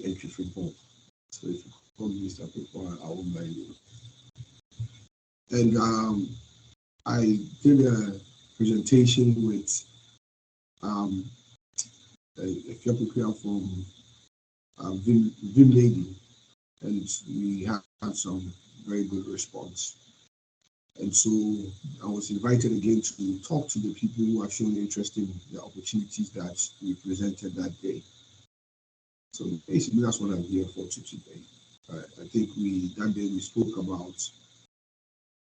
entry football. So if you call me Mr. Football, I won't mind you. And I did a presentation with um, a Fiapukria from Vim Lady, and we had some very good response. And so I was invited again to talk to the people who have shown interest in the opportunities that we presented that day. So basically, that's what I'm here for today. I think that day we spoke about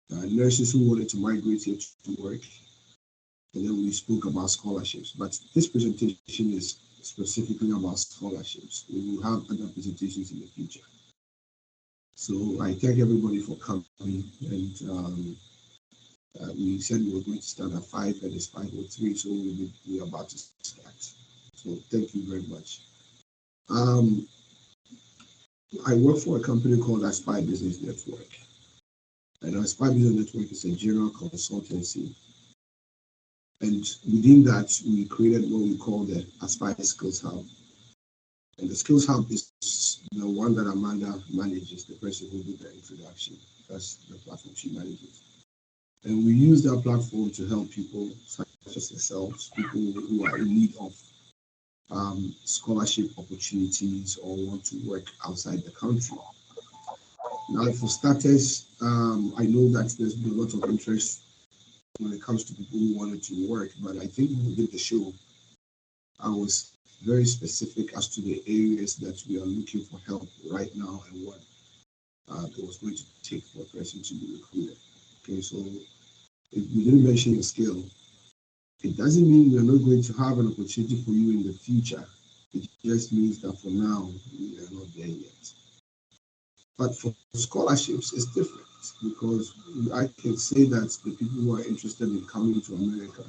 nurses who wanted to migrate here to work, and then we spoke about scholarships. But this presentation is specifically about scholarships. We will have other presentations in the future. So I thank everybody for coming, and we said we were going to start at 5, and it's 5:03, so we're about to start. So thank you very much. I work for a company called Aspire Business Network, and Aspire Business Network is a general consultancy. And within that, we created what we call the Aspire Skills Hub. And the Skills Hub is the one that Amanda manages, the person who did the introduction. That's the platform she manages. And we use that platform to help people such as yourselves, people who are in need of scholarship opportunities or want to work outside the country. Now, for starters, I know that there's been a lot of interest when it comes to people who wanted to work, but I think when we did the show, I was very specific as to the areas that we are looking for help right now and what it was going to take for a person to be recruited. Okay, so if we didn't mention your skill, it doesn't mean we're not going to have an opportunity for you in the future. It just means that for now, we are not there yet. But for scholarships, it's different because I can say that the people who are interested in coming to America,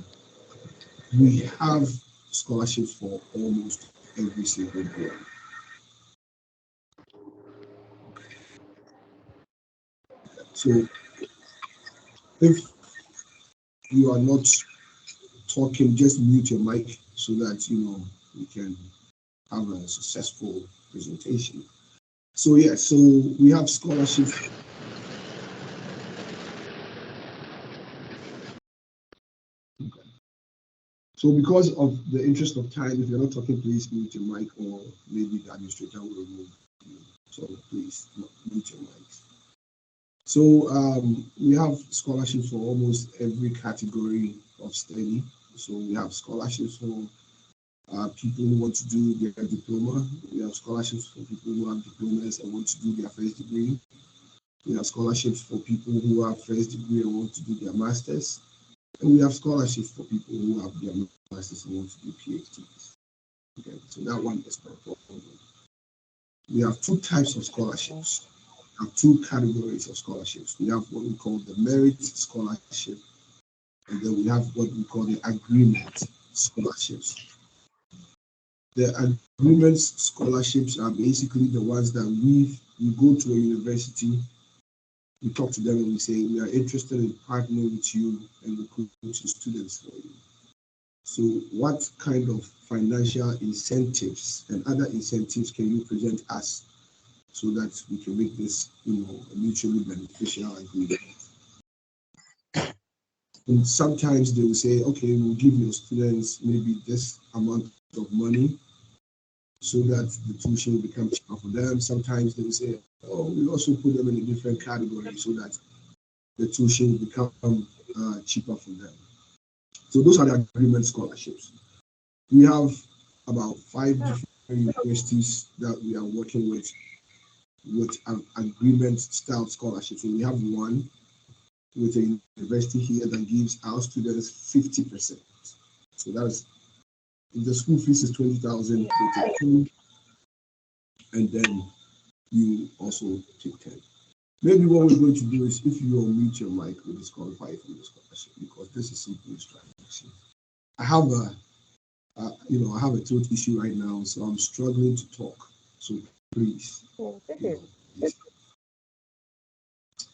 we have scholarships for almost every single year. So if you are not talking, just mute your mic so that we can have a successful presentation. So yeah, so we have scholarships. Okay. So because of the interest of time, if you're not talking, please mute your mic, or maybe the administrator will remove you. So please mute your mics. So we have scholarships for almost every category of study. So we have scholarships for people who want to do their diploma. We have scholarships for people who have diplomas and want to do their first degree. We have scholarships for people who have first degree and want to do their masters. And we have scholarships for people who have their masters and want to do PhDs. Okay, so that one is not a problem. We have two types of scholarships. We have two categories of scholarships. We have what we call the merit scholarship, and then we have what we call the agreement scholarships. The agreement scholarships are basically the ones that we go to a university, we talk to them and we say we are interested in partnering with you and recruiting students for you. So what kind of financial incentives and other incentives can you present us so that we can make this, a mutually beneficial agreement? And sometimes they will say, okay, we'll give your students maybe this amount of money so that the tuition will become cheaper for them. Sometimes they will say, oh, we also put them in a different category so that the tuition will become cheaper for them. So those are the agreement scholarships. We have about 5 different universities that we are working with an agreement style scholarship. So we have one with a university here that gives our students 50%. So that's, if the school fees is 20,000, they take 2, and then you also take 10. Maybe what we're going to do is, if you unmute your mic, we'll disqualify you from the scholarship because this is simple instruction. I have a throat issue right now, so I'm struggling to talk. So please.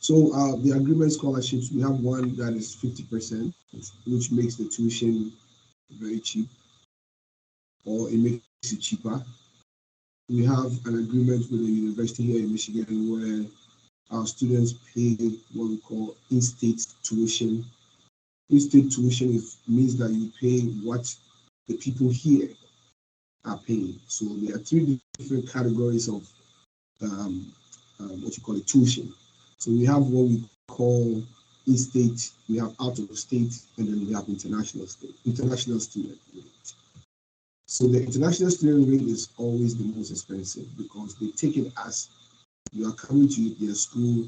So the agreement scholarships, we have one that is 50%, which makes the tuition very cheap, or it makes it cheaper. we have an agreement with the university here in Michigan where our students pay what we call in-state tuition. In-state tuition means that you pay what the people here are paying. So there are three different categories of what you call it, tuition. So we have what we call in-state, we have out-of-state, and then we have international student rate. So the international student rate is always the most expensive because they take it as you are coming to their school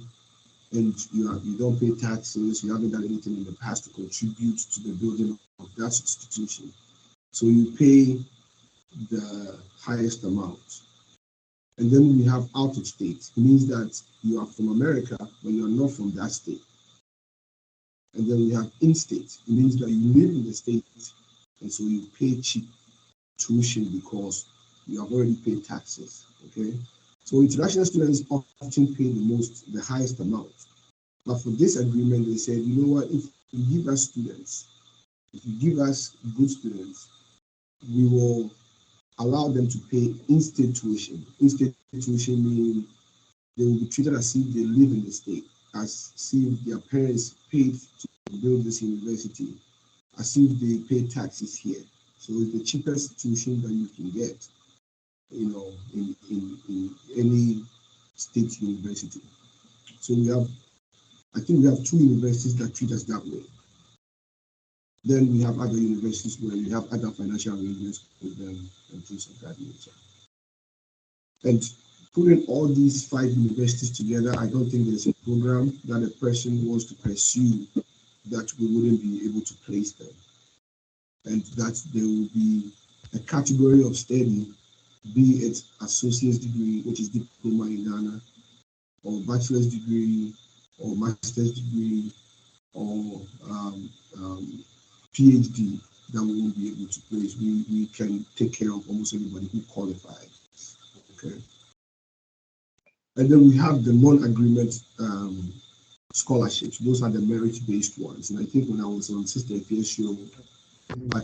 and you don't pay taxes, you haven't done anything in the past to contribute to the building of that institution. So you pay the highest amount. And then we have out of state. It means that you are from America, but you're not from that state. And then we have in-state. It means that you live in the state, and so you pay cheap tuition because you have already paid taxes. Okay. So international students often pay the highest amount. But for this agreement, they said, you know what, if you give us students, if you give us good students, we will allow them to pay in-state tuition. In-state tuition meaning they will be treated as if they live in the state, as if their parents paid to build this university, as if they pay taxes here. So it's the cheapest tuition that you can get, you know, in any state university. So I think we have two universities that treat us that way. Then we have other universities where we have other financial arrangements with them and things of that nature. And putting all these 5 universities together, I don't think there's a program that a person wants to pursue that we wouldn't be able to place them. And that there will be a category of study, be it associate's degree, which is diploma in Ghana, or bachelor's degree, or master's degree, or PhD, that we won't be able to place. We can take care of almost anybody who qualifies. Okay. And then we have the non-agreement scholarships. Those are the merit-based ones. And I think when I was on Sister Ife's show,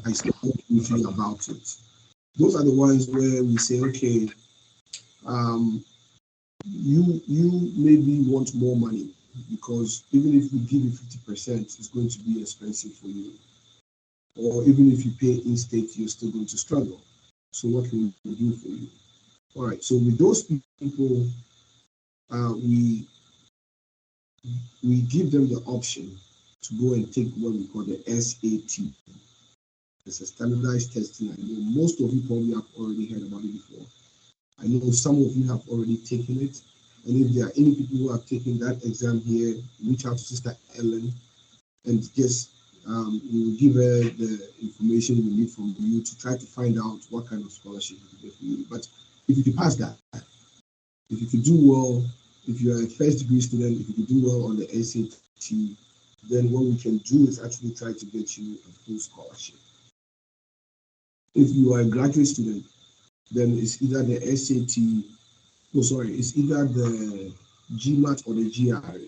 I spoke briefly about it. Those are the ones where we say, okay, you maybe want more money because even if we give you 50%, it's going to be expensive for you. Or even if you pay in-state, you're still going to struggle. So what can we do for you? All right. So with those people, we give them the option to go and take what we call the SAT. It's a standardized testing. I know most of you probably have already heard about it before. I know some of you have already taken it. And if there are any people who have taken that exam here, reach out to Sister Ellen and just we will give her the information we need from you to try to find out what kind of scholarship we can get for you. But if you can pass that, if you could do well, if you are a first degree student, if you could do well on the SAT, then what we can do is actually try to get you a full scholarship. If you are a graduate student, then it's either the SAT, it's either the GMAT or the GRE.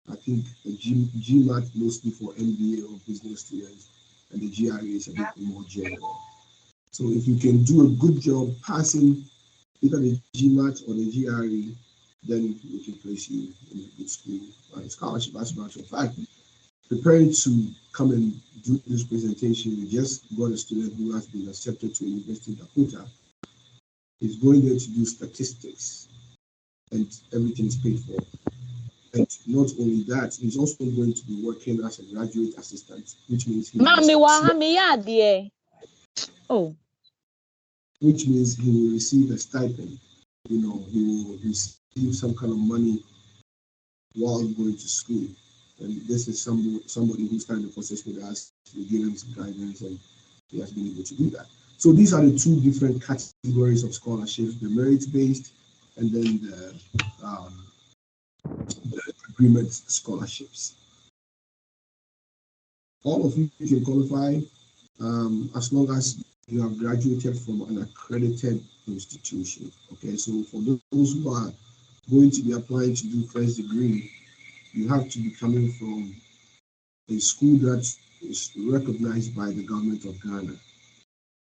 I think the GMAT mostly for MBA or business students, and the GRE is a bit more general. So if you can do a good job passing either the GMAT or the GRE, then we can place you in a good school on a scholarship. As a matter of fact, preparing to come and do this presentation, we just got a student who has been accepted to University of Dakota. He's going there to do statistics, and everything is paid for. And not only that, he's also going to be working as a graduate assistant, which means he will receive a stipend. You know, he will receive some kind of money while going to school. And this is somebody who started the process with us. We gave him some guidance, and he has been able to do that. So these are the two different categories of scholarships: the merit-based, and then the agreement scholarships. All of you can qualify as long as you have graduated from an accredited institution. Okay, so for those who are going to be applying to do first degree, you have to be coming from a school that is recognized by the government of Ghana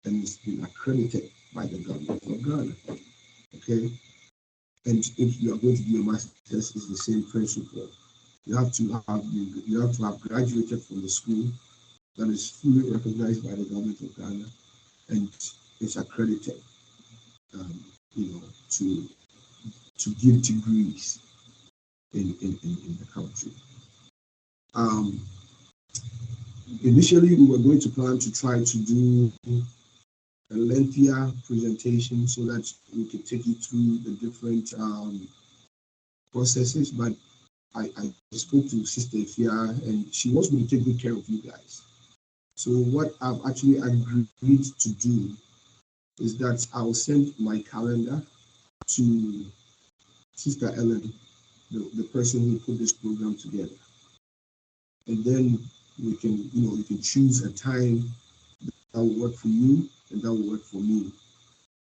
and it's been accredited by the government of Ghana. Okay, and if you are going to do a master's, it's the same principle. You have to have graduated from the school that is fully recognized by the government of Ghana and is accredited, um, to give degrees in the country. Um, Initially, we were going to plan to try to do a lengthier presentation so that we could take you through the different processes, but I spoke to Sister Ifia and she wants me to take good care of you guys. So what I've actually agreed to do is that I'll send my calendar to Sister Ellen, the person who put this program together. And then we can choose a time that will work for you and that will work for me,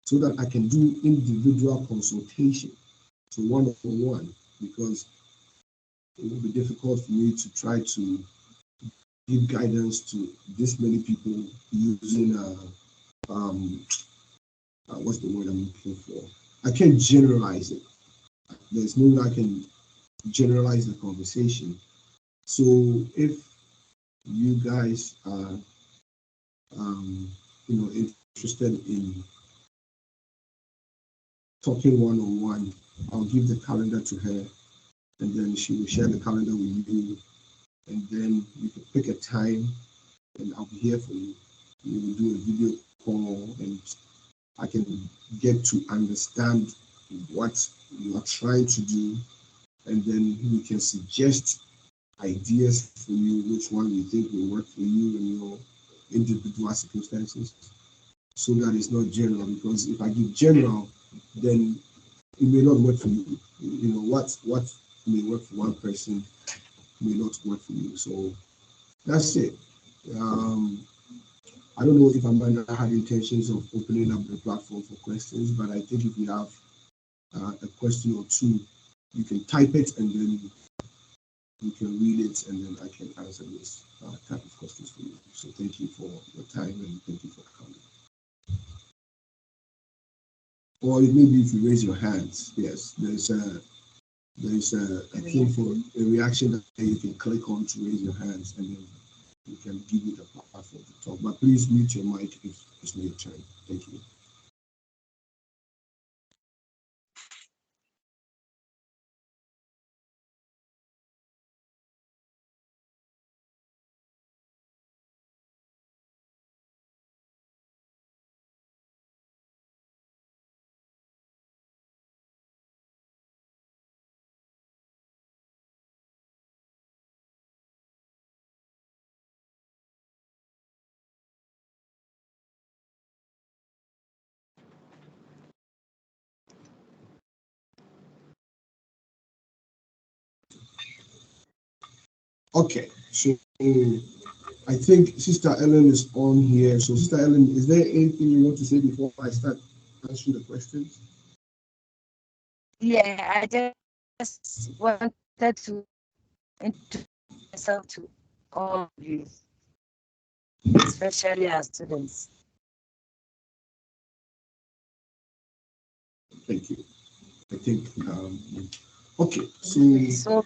so that I can do individual consultation, so one-on-one, because it will be difficult for me to try to give guidance to this many people using what's the word I'm looking for? I can't generalize it. There's no way I can generalize the conversation. So if you guys are interested in talking one-on-one, I'll give the calendar to her and then she will share the calendar with you, and then you can pick a time and I'll be here for you. We will do a video call and I can get to understand what you are trying to do, and then we can suggest ideas for you, which one you think will work for you and your individual circumstances, so that it's not general, because if I give general, then it may not work for you. What may work for one person may not work for you. So that's it. I don't know if Amanda had intentions of opening up the platform for questions, but I think if you have a question or two, you can type it and then you can read it, and then I can answer those type of questions for you. So thank you for your time and thank you for coming. Or maybe if you raise your hands, yes, there's a thing for a reaction that you can click on to raise your hands, and then you can give it a platform to talk. But please mute your mic if it's not your turn. Thank you. Okay, so I think Sister Ellen is on here. So Sister Ellen, is there anything you want to say before I start answering the questions? Yeah, I just wanted to introduce myself to all of you, especially our students. Thank you. I think, okay, So,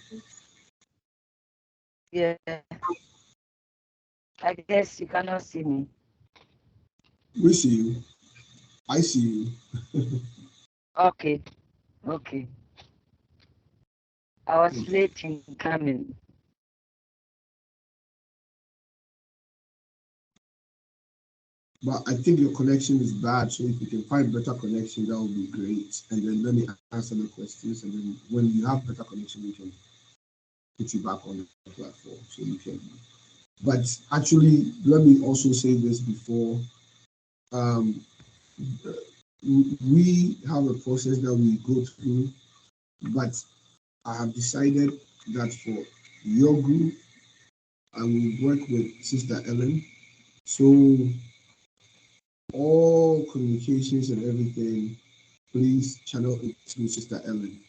yeah, I guess you cannot see me. we see you. I see you. Okay, okay. I was late in coming. But I think your connection is bad, so if you can find better connection, that would be great. And then let me answer the questions, and then when you have better connection, we can put you back on the platform so you can. But actually, let me also say this before. Um, we have a process that we go through, but I have decided that for your group, I will work with Sister Ellen. So all communications and everything, please channel it to Sister Ellen,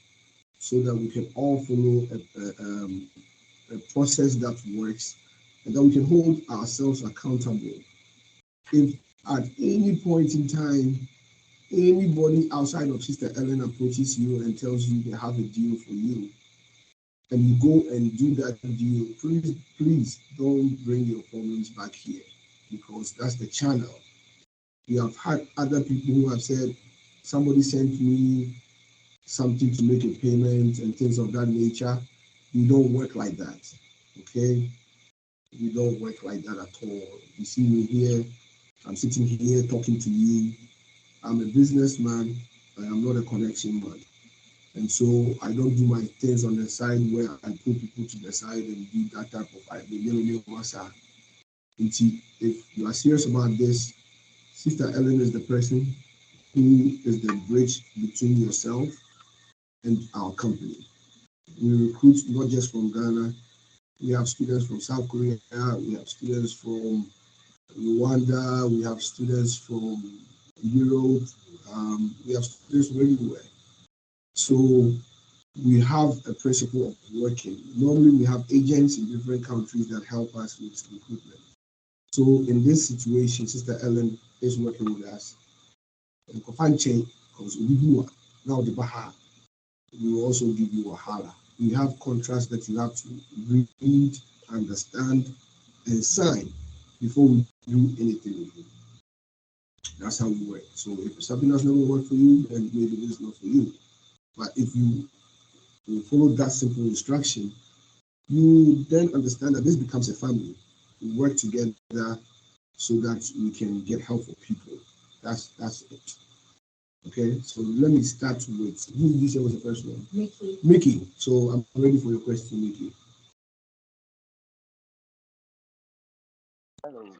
so that we can all follow a process that works, and that we can hold ourselves accountable. If at any point in time anybody outside of Sister Ellen approaches you and tells you they have a deal for you, and you go and do that deal, please don't bring your problems back here, because that's the channel. We have had other people who have said, somebody sent me something to make a payment and things of that nature. We don't work like that, okay? We don't work like that at all. You see me here, I'm sitting here talking to you. I'm a businessman, I am not a connection man. And so I don't do my things on the side where I put people to the side and do that type of if you are serious about this, Sister Ellen is the person who is the bridge between yourself and our company. We recruit not just from Ghana. We have students from South Korea, we have students from Rwanda, we have students from Europe, we have students from everywhere. So we have a principle of working. Normally we have agents in different countries that help us with recruitment. So in this situation, Sister Ellen is working with us. And Kofanche, because now the Baha, we will also give you a hala. We have contracts that you have to read, understand, and sign before we do anything with you. That's how we work. So if something does not work for you, then maybe it is not for you. But if you follow that simple instruction, you then understand that this becomes a family. We work together so that we can get help for people. That's it. Okay, so let me start with who did you say was the first one? Mickey. Mickey. So I'm ready for your question, Mickey. Hello.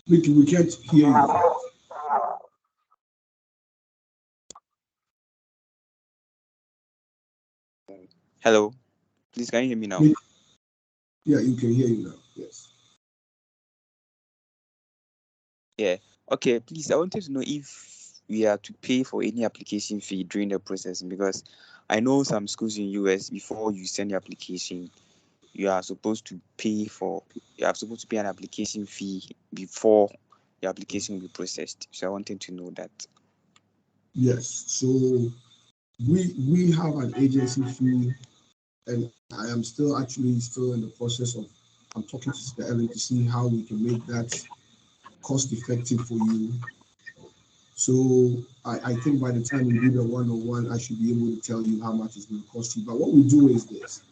Mickey, we can't hear you. Hello. Please, can you hear me now? Mickey, yeah, you can hear you now. Yes. Yeah. Okay. Please, I wanted to know if we are to pay for any application fee during the processing, because I know some schools in US, before you send your application, you are supposed to pay an application fee before your application will be processed. So I wanted to know that. Yes. So we have an agency fee, and I am still in the process of I'm talking to Sister Ellen to see how we can make that cost effective for you. So I think by the time we do the one-on-one, I should be able to tell you how much it's going to cost you. But what we do is this: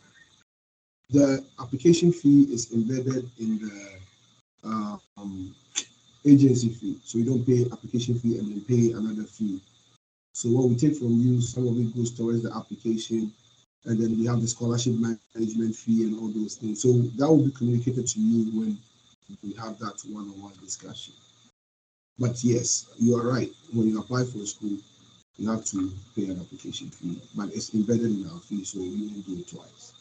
the application fee is embedded in the agency fee. So you don't pay application fee and then pay another fee. So what we take from you, some of it goes towards the application, and then we have the scholarship management fee and all those things. So that will be communicated to you when we have that one-on-one discussion. But yes, you are right. When you apply for a school, you have to pay an application fee, but it's embedded in our fee, so we won't do it twice.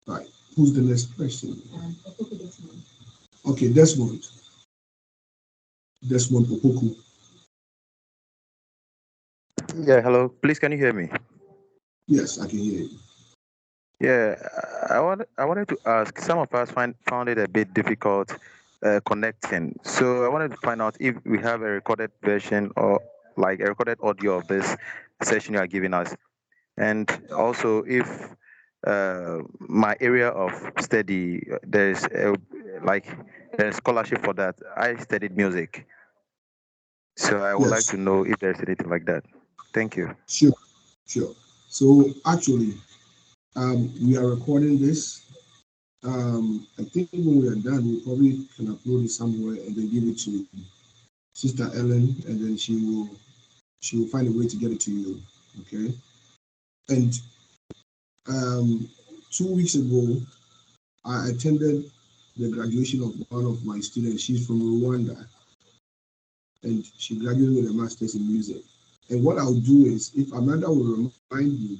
Right. Who's the next person? Okay, Desmond. Desmond Opoku. Yeah, hello. Please, can you hear me? Yes, I can hear you. Yeah, I wanted to ask. Some of us found it a bit difficult connecting. So I wanted to find out if we have a recorded version or like a recorded audio of this session you are giving us, and also if my area of study there's like a scholarship for that. I studied music, so I would like Yes, to know if there's anything like that. Thank you. sure, sure. So actually, we are recording this. I think when we are done, we probably can upload it somewhere and then give it to Sister Ellen, and then she will find a way to get it to you. Okay. And 2 weeks ago, I attended the graduation of one of my students. She's from Rwanda, and she graduated with a master's in music. And what I'll do is, if Amanda will remind you,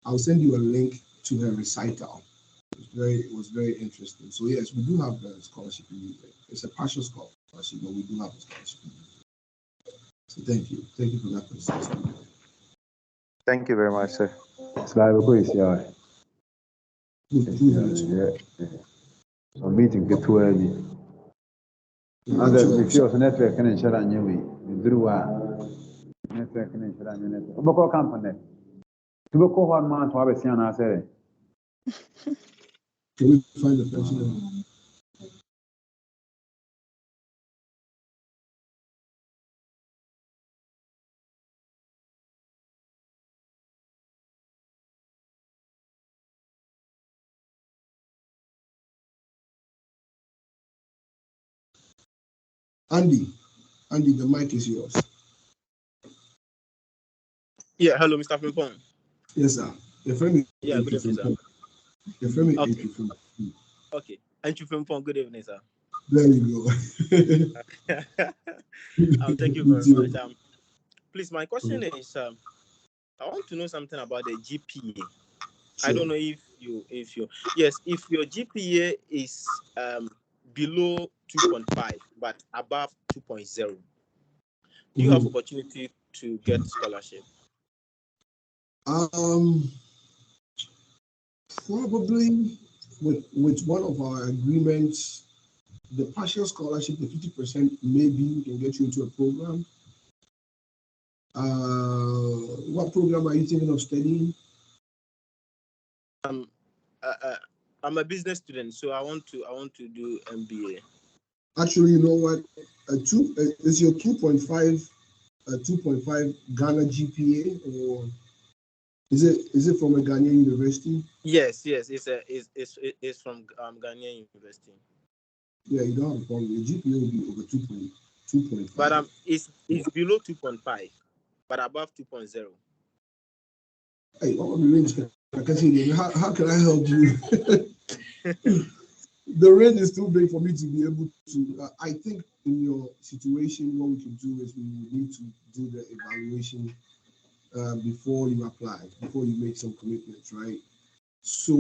I'll send you a link to her recital. It was very interesting. So yes, we do have a scholarship in music. It's a partial scholarship, but we do have a scholarship in music. So thank you for that presentation. Thank you very much, sir. Slide quiz, yeah. Who's So meeting get too early. And the few of network can share on you. Drew network can share on your network. Boko company. To go one man to have a sian answer. Can we find the person? Andy, the mic is yours. Yeah, hello, Mr. Frimpong. Yes, sir. Your friend is Yeah, good evening, sir. Your friend is Okay. Okay. And you Frimpong, good evening, sir. There you go. Thank you very much. Please, my question is, I want to know something about the GPA. Sure. I don't know if your GPA is below 2.5 but above 2.0, do you have opportunity to get scholarship? Probably with one of our agreements, the partial scholarship, the 50% maybe can get you into a program. What program are you thinking of studying? I'm a business student, so I want to do MBA. Actually, you know what? Is your 2.5 Ghana GPA, or is it from a Ghanaian university? Yes, it's from Ghanaian University. Yeah, you don't have a problem. Your GPA will be over 2.5. But it's below 2.5, but above 2.0. Hey, what the range? How can I help you? The range is too big for me to be able to. I think in your situation, what we can do is we need to do the evaluation before you apply, before you make some commitments, right? So,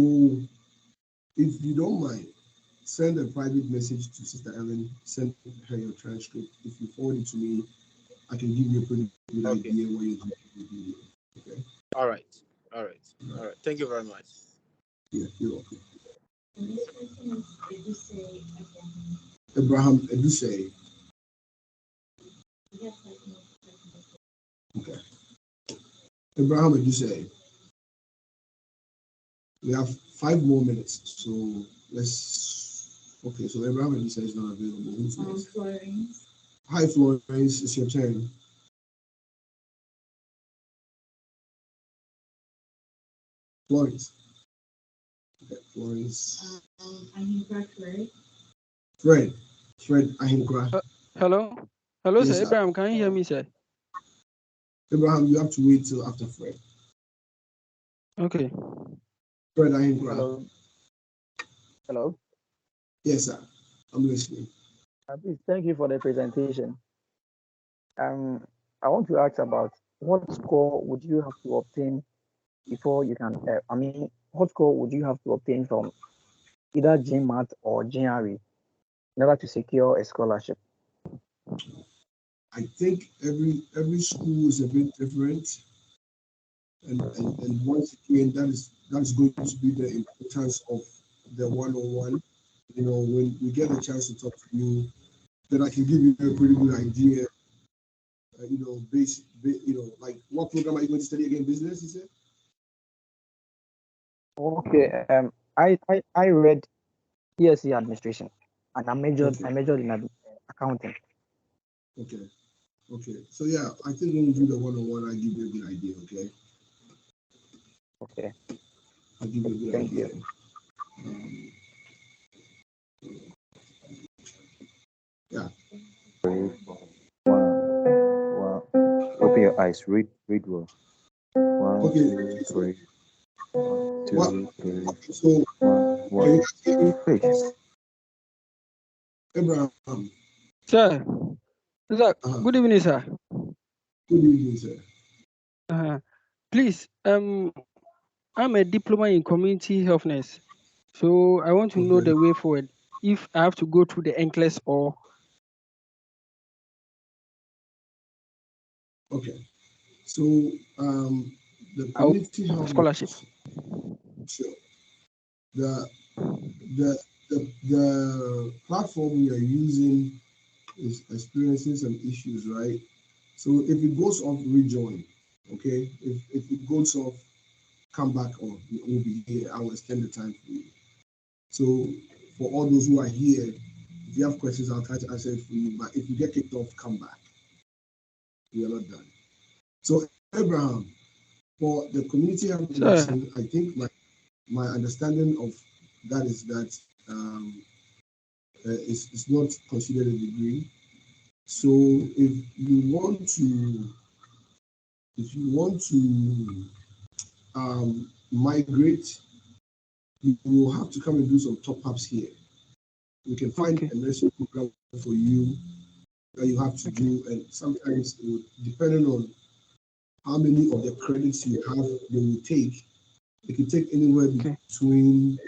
if you don't mind, send a private message to Sister Ellen. Send her your transcript. If you forward it to me, I can give you a pretty good idea what you're doing. Okay. All right. Thank you very much. Yeah, you're welcome. Abraham Edusei. Okay. Abraham Edusei. We have 5 more minutes, so let's. Okay, so Abraham Edusei is not available. Who's next? Florence. Hi, Florence. It's your turn. Florence. Okay, Florence. Ahinkra Fred. Fred Ahinkra. Hello, Yes, sir. sir. Abraham, can you hear me, sir? Abraham, you have to wait till after Fred. Okay. Fred Ahinkra. Hello. Yes, sir. I'm listening. Please, thank you for the presentation. I want to ask about what score would you have to obtain before you can, what score would you have to obtain from either GMAT or GRE in order to secure a scholarship? I think every school is a bit different, and once again, that is going to be the importance of the one-on-one. You know, when we get a chance to talk to you, then I can give you a pretty good idea. Like what program are you going to study again? Business, you said? Okay. I read ESC administration, and I majored in accounting. Okay. So yeah, I think when we do the one-on-one, I give you a good idea. Okay. I'll give you a good Thank idea. you. Yeah. Wow. Open your eyes. Read well. 1, 2, 3. 1, 2, 3. So, 1. Hey. Abraham. Sir, good evening, sir. Good evening, sir. Please, I'm a diploma in community healthness, so I want to know the way forward. If I have to go through the NCLEX or. Okay. So the community health scholarship. sure. The platform we are using is experiencing some issues, right? So if it goes off, rejoin. Okay. If it goes off, come back on. We'll be here. I will extend the time for you. So for all those who are here, if you have questions, I'll try to answer it for you. But if you get kicked off, come back. We are not done. So Abraham, for the community health medicine, I think my understanding of that is that it's not considered a degree. So if you want to migrate, you will have to come and do some top-ups here. We can find a nursing program for you that you have to do, and sometimes depending on how many of the credits you have, they will take. It can take anywhere between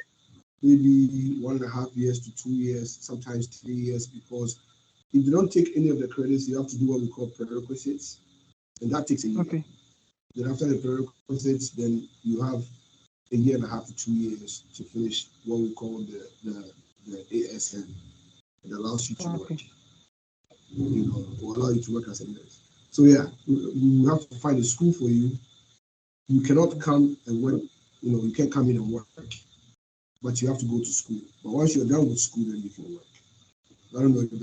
maybe 1.5 years to 2 years, sometimes 3 years, because if you don't take any of the credits, you have to do what we call prerequisites, and that takes a year. Then after the prerequisites, then you have 1.5 to 2 years to finish what we call the ASN. It allows you to work, or allow you to work as a nurse. So yeah, we have to find a school for you. You cannot come and work, you can't come in and work, but you have to go to school. But once you're done with school, then you can work. I don't know if it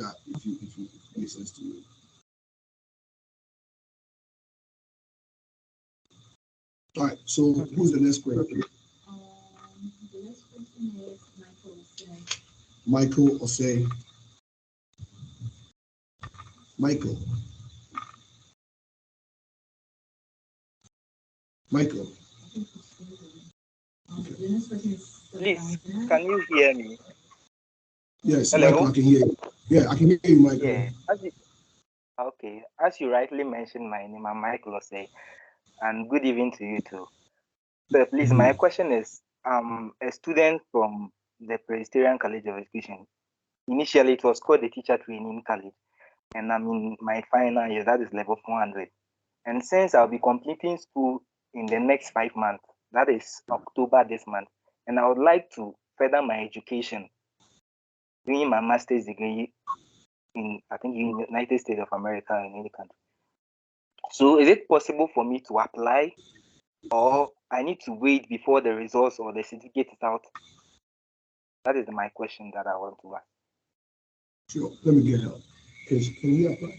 makes sense to you. All right, so who's the next question? The next question is Michael Osei. Michael. The next question is Please, can you hear me? Yes, Hello? Michael, I can hear you. Yeah, I can hear you, Michael. Yeah. As you rightly mentioned my name, I'm Michael Osei, and good evening to you too. So please, my question is, I'm a student from the Presbyterian College of Education. Initially, it was called the Teacher Training College, and I'm in my final year, that is level 400. And since I'll be completing school in the next 5 months, that is October this month, and I would like to further my education, doing my master's degree in, I think, in the United States of America, in any country. So is it possible for me to apply, or I need to wait before the results or the certificate is out? That is my question that I want to ask. Sure, let me get help. Can you apply?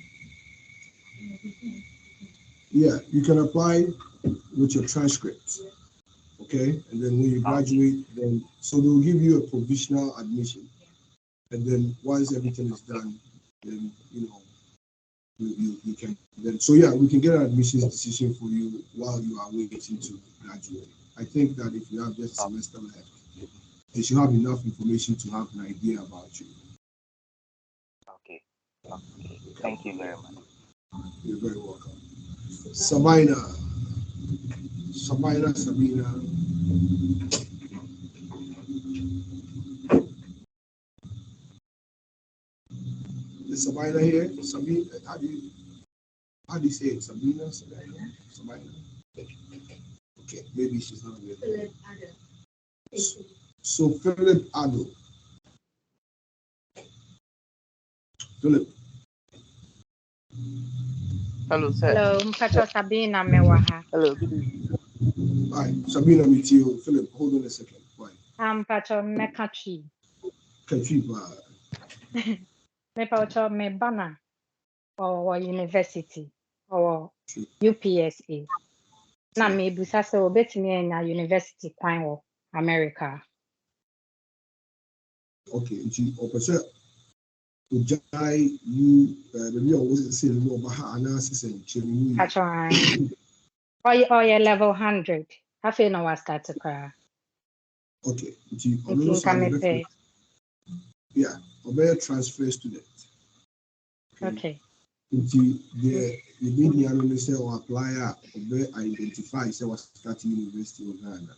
Yeah, you can apply with your transcript. Okay, and then when you graduate, then so they'll give you a provisional admission, and then once everything is done, then you can then. So yeah, we can get an admissions decision for you while you are waiting to graduate. I think that if you have just a semester left, you should have enough information to have an idea about you. Okay. Thank you very much. You're very welcome. Sabina. Is Sabina here? Sabina, how do you say it? Sabina? Okay, maybe she's not here. Philip Addo. So Philip Addo. Philip. Hello, sir. Hello, Mpacho Sabina Mewaha. Hello, good evening. Hi, Sabina with you. Philip, hold on a second. Why? Mpacho Mekachi. Kachiba. Mepacho Mebana or university or UPSA. Na mebusa se obetumi na university kwan wo America. Okay, opposite Ujai, you maybe I wasn't saying no about analysis and chilling. Or your level 100. I feel no was start to cry. Okay, yeah, obey transfer student. Okay. The media say or apply obey identify say was starting University of Ghana.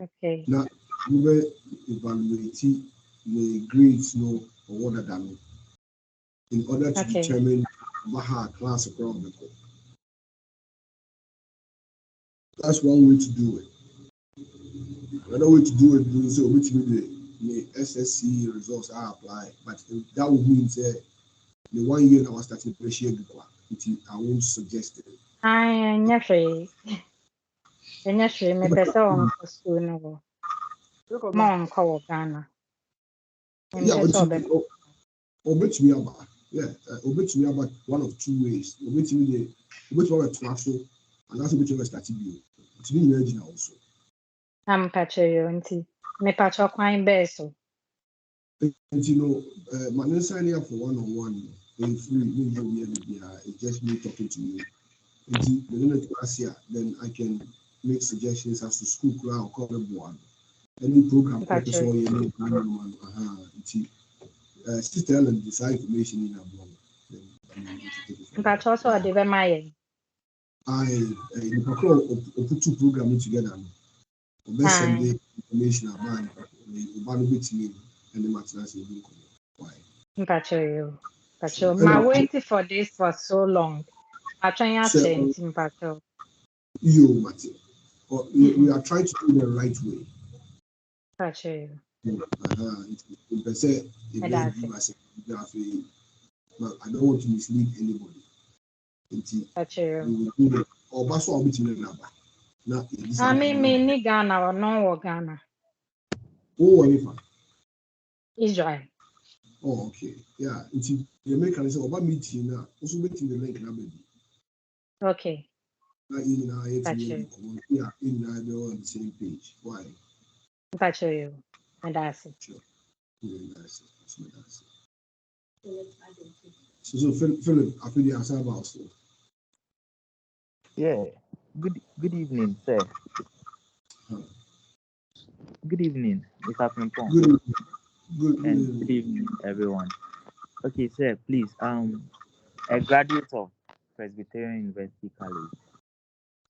Okay. Now we will evaluate the grades no or what than in order to determine Baha class around the court. That's one way to do it. Another way to do it is so which means the SSC results are applied, but that would mean that the 1 year I was starting to appreciate I won't suggest it. Ɛnyɛ hwee. Ɛnyɛ hwee. Mepɛ sɛ ɔnkɔ school no wɔ. Ma ɔnkɔ wɔ Ghana. Yeah, Mempɛ sɛ ɔbɛkɔ. obet me about one of two ways. Obet me about twaso, and that's obet me start bio. It's me imagine also. Na mpakyɛ yɛ nti. Mepakyɛ kwan bɛɛ so. And my name signing up for one-on-one. It's free. It's just me talking to you. Then I can make suggestions as to school crowd or cover one. Any program purpose or any sister Ellen decide information in a blog. Mpakyɛ sɛ ɔde bɛma yɛn. Put two programs together. Best send the information about with me and the materials you do. Why? Mpakyɛ yɛ. My waiting for this for so long. I try to change mpakyɛ. Mate. We are trying to do the right way. Mpakyɛ yɛ. I don't want to mislead anybody. I mean, me Ghana or no Ghana. Oh, anything. Israel. Oh, okay. Yeah. It's the American say about meeting now. Also meeting the link now, baby. Okay. Now in our on the same page. Why? Mpakyɛ yɛ. That's it. Sure. So Philip, I feel the answer about so. Yeah. Good evening, sir. Good evening, Mr. Pimpon. Good evening, everyone. Okay, sir, please. A graduate of Presbyterian University College,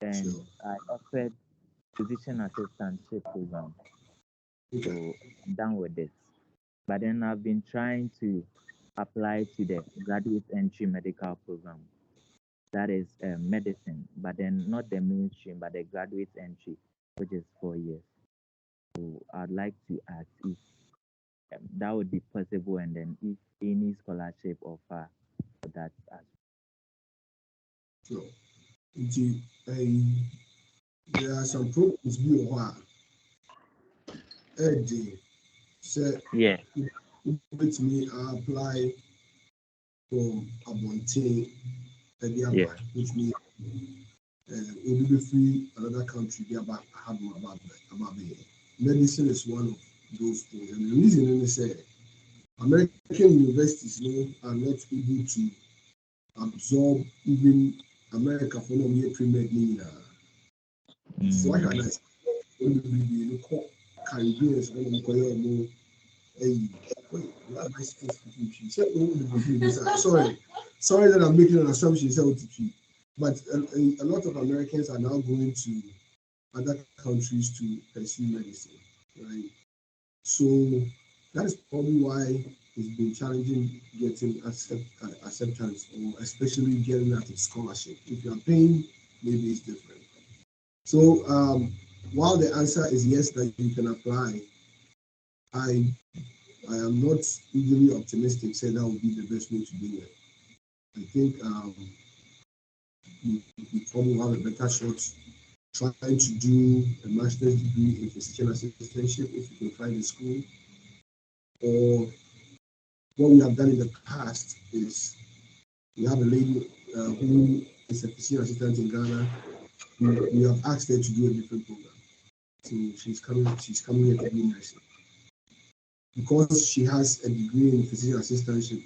and I offered physician assistantship program. So I'm done with this. But then I've been trying to apply to the graduate entry medical program. That is medicine, but then not the mainstream, but the graduate entry, which is 4 years. So I'd like to ask if that would be possible, and then if any scholarship offer for that. Sure. There are some programs being Eddie said, yeah, with me apply for Abonte, which means will be free another country about medicine is one of those things. And the reason is that American universities are not able to absorb even America for no mere pre-med need. So I can ask, Caribbeans when we call more sorry that I'm making an assumption, but a lot of Americans are now going to other countries to pursue medicine, right? So that is probably why it's been challenging getting acceptance, or especially getting out of scholarship. If you are paying, maybe it's different. So while the answer is yes, that you can apply, I am not easily optimistic. Say that would be the best way to do it. I think you probably have a better shot trying to do a master's degree in physician assistantship if you can find a school. Or what we have done in the past is we have a lady who is a physician assistant in Ghana. We have asked her to do a different program. So she's coming here to do nursing. Because she has a degree in physician assistantship,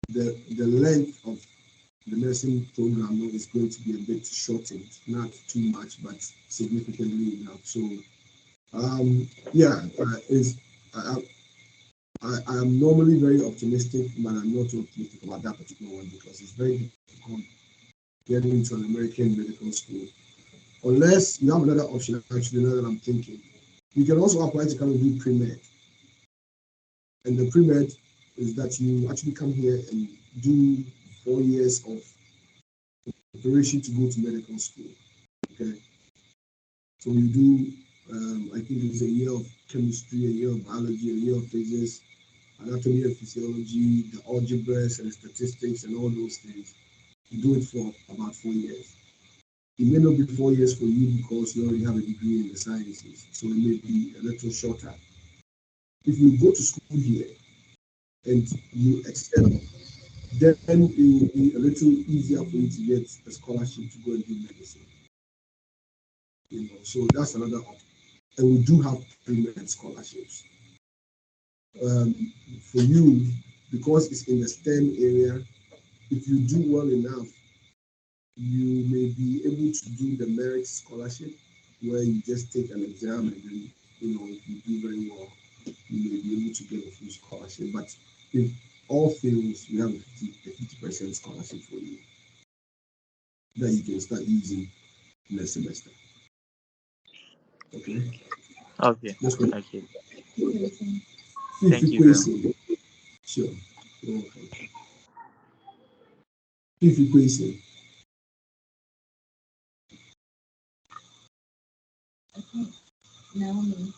the length of the nursing program is going to be a bit shortened, not too much, but significantly enough. So, I am normally very optimistic, but I'm not optimistic about that particular one because it's very difficult getting into an American medical school. Unless you have another option, actually, now that I'm thinking, you can also apply to come and do pre-med. And the pre-med is that you actually come here and do 4 years of preparation to go to medical school. Okay, So you do, I think it's a year of chemistry, a year of biology, a year of physics, anatomy and physiology, the algebras and statistics and all those things. You do it for about 4 years. It may not be 4 years for you because you already have a degree in the sciences, so it may be a little shorter. If you go to school here and you excel, then it will be a little easier for you to get a scholarship to go and do medicine. So that's another option. And we do have pre-med scholarships. For you, because it's in the STEM area, if you do well enough, you may be able to do the merit scholarship, where you just take an exam and then, if you do very well, you may be able to get a full scholarship. But if all fails, we have a 50% scholarship for you that you can start using next semester. Okay. Okay. Let's go. Okay. Thank you very much. Sure. You're welcome. Fifth question. Okay. Naomi.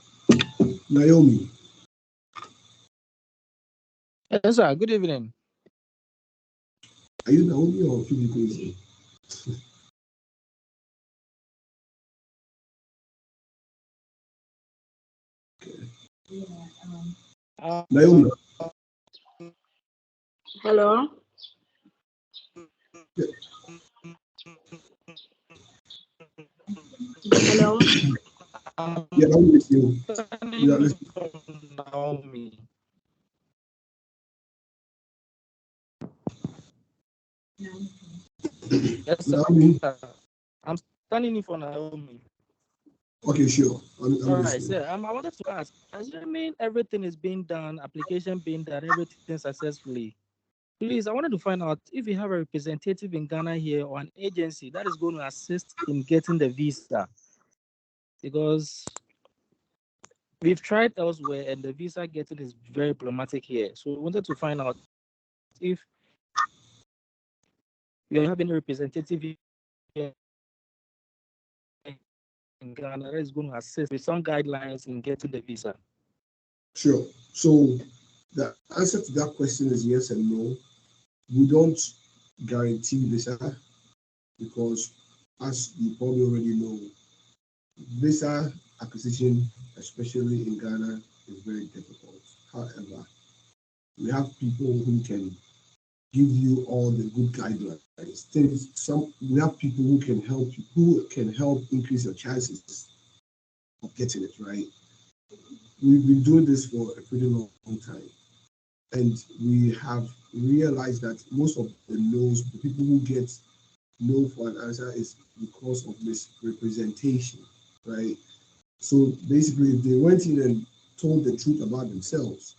Naomi. Yes, sir. Good evening. Are you Naomi or fifth question? Yeah. Naomi. Hello. Yeah. Hello. Yeah, Naomi with you. Yeah, Naomi. Yes, sir. Naomi. I'm standing in for Naomi. Okay, sure. I'm All right, listening. sir. I wanted to ask, assuming everything is being done, application being done, everything successfully, please, I wanted to find out if you have a representative in Ghana here or an agency that is going to assist in getting the visa. Because we've tried elsewhere and the visa getting is very problematic here. So we wanted to find out if you have any representative here in Ghana that is going to assist with some guidelines in getting the visa. Sure. So the answer to that question is yes and no. We don't guarantee visa because, as you probably already know, visa acquisition, especially in Ghana, is very difficult. However, we have people who can give you all the good guidelines. We have people who can help increase your chances of getting it right. We've been doing this for a pretty long time, and we have realized that most of the no's, the people who get no for an answer, is because of misrepresentation, right? So basically, if they went in and told the truth about themselves,